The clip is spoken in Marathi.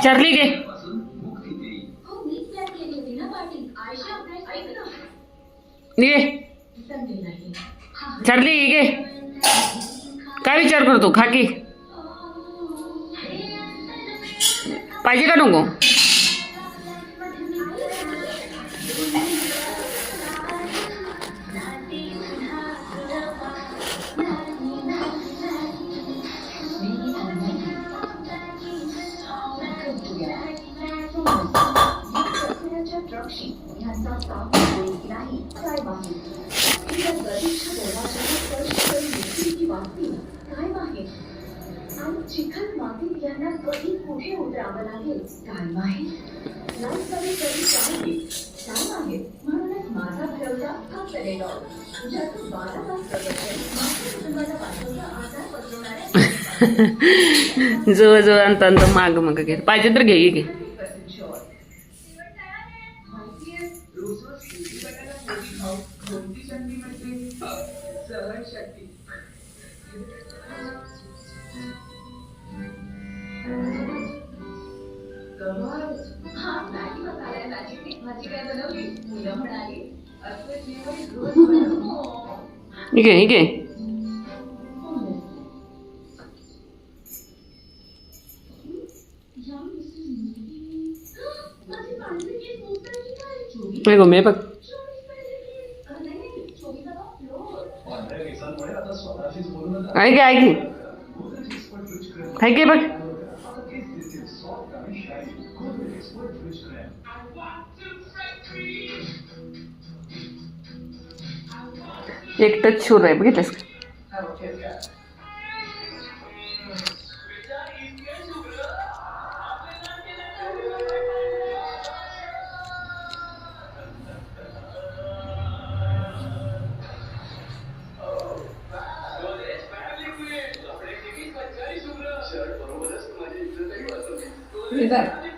चार्ली घे घे चार्ली घे काय विचार करतो खाकी पाहिजे का नको चिखल मातीत यांना कधी कुठे उतरावं लागेल काय माहीत लाईफ कधी कधी काय माहीत म्हणूनच माझा भरवसा हा करेडॉल ज्यातून 12 तास प्रदर्शन माझ्या कुटुंबाला पाठवलं आजार पसरवणाऱ्या जो जो अंत माग मग घे पाहिजे तर घे घे घे घे मे बघ ऐक ऐक ऐक बघ एक टच शूर आहे बघितलंस का Is that?